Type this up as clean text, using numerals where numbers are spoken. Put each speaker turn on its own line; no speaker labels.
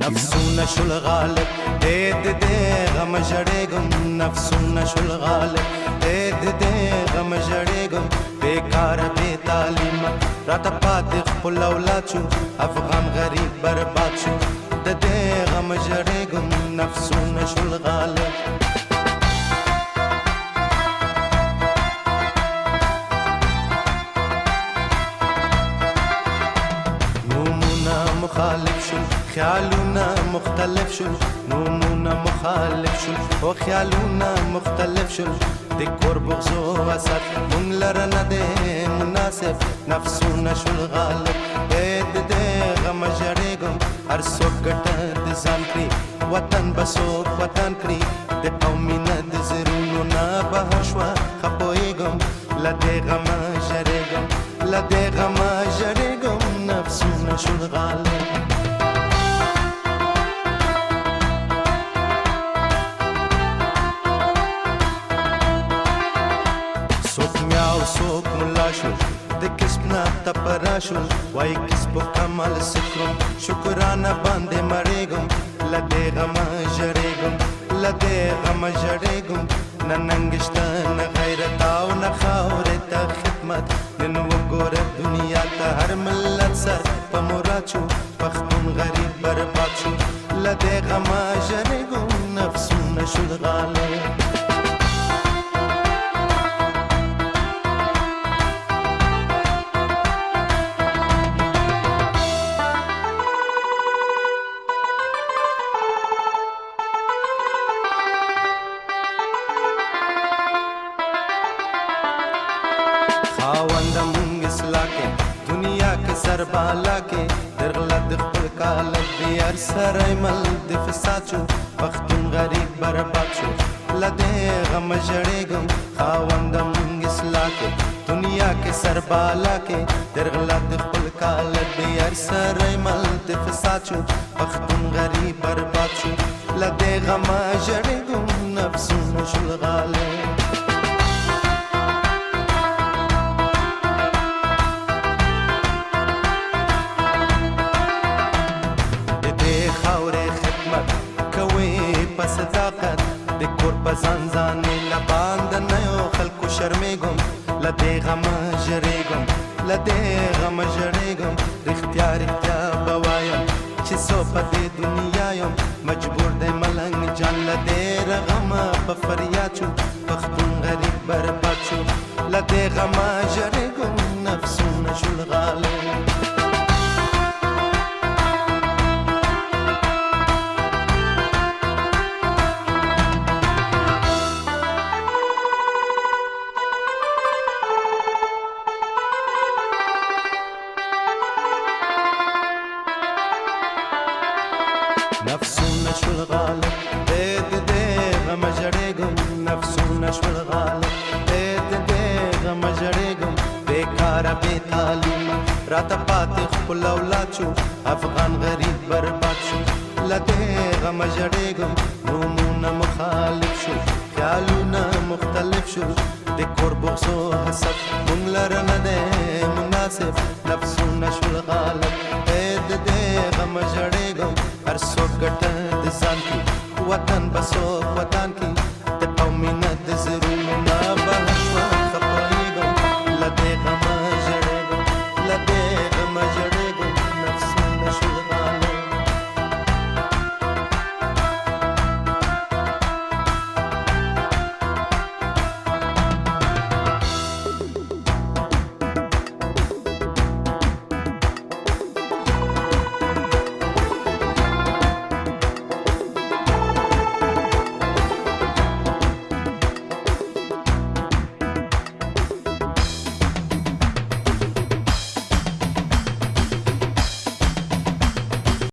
نفسونه شول غالب د غم جړېږم نفسونه شول غالب د غم جړېږم بیکار بې تعلیمه راته پاتې خپل اولاد شو افغان غریب برباد شو د غم جړېږم نفسونه شول غالب مخالف شو خیالونه مختلف شو نومونه مخالف شو او خیالونه مختلف شو د کور بغض او حسد مونږ لره نه دی مناسب نفسونه شول غالب د غم جړېږم هر څوک ګټه د ځان کړي وطن به څوک وطن کړي د قومي نه د زړونو نه بهر شوه ښه پوهېږم له دې غمه جړېږم له دې غمه جړېږم نفسونه شول غالب څوک میاو څوک ملا شول د کسب نه تپرا شول وایي کسب کمال سکرم شکرانه باندې مړېږم له دې غمه جړېږم له دې غمه جړېږم نه ننګ شته نه غیرت او نه خاورې ته خدمت نن وګوره دنیا ته هر ملت سر په مراد شو پښتون غریب برباد شو له دې غمه جړېږم نفسونه شول غالب خاونده مونږ اصلاح کې دنیا کې سر بالا کې درغله د خپل کالک دی هر سره مل د فساد شو پښتون غریب برباد شو له دې غم جړېږم خاونده مونږ اصلاح کې دنیا کې سر بالا کې درغله د خپل کالک دی هر سره مل د فساد شو پښتون غریب برباد شو له دې غم جړېږم نفسونه شول غالب صداقت د کور په ځان ځانې له باندې نه یو خلکو شرمېږم له دې غمه ژړېږم له دې غمه ژړېږم رښتیا رښتیا به وایم چې څو په دې دنیا یم مجبور دی ملنګ جان له دې غمه په فریاد شو پښتون غریب برباد شو له دې غمه ژړېږم نفسونه شول غالب نفسونه شول غالب د غم جړېږم نفسونه شول غالب د غم جړېږم بیکاره بې تعلیمه راته پاتې خپل اولاد شو افغان غریب برباد شو له دې غم جړېږم نومونه مخالف شو خیالونه مختلف شو د کور بغض او حسد مونږ لره نه دی مناسب نفسونه شول غالب د غم جړېږم هر څوک ګټه د ځان کړي وطن به څوک وطن کړي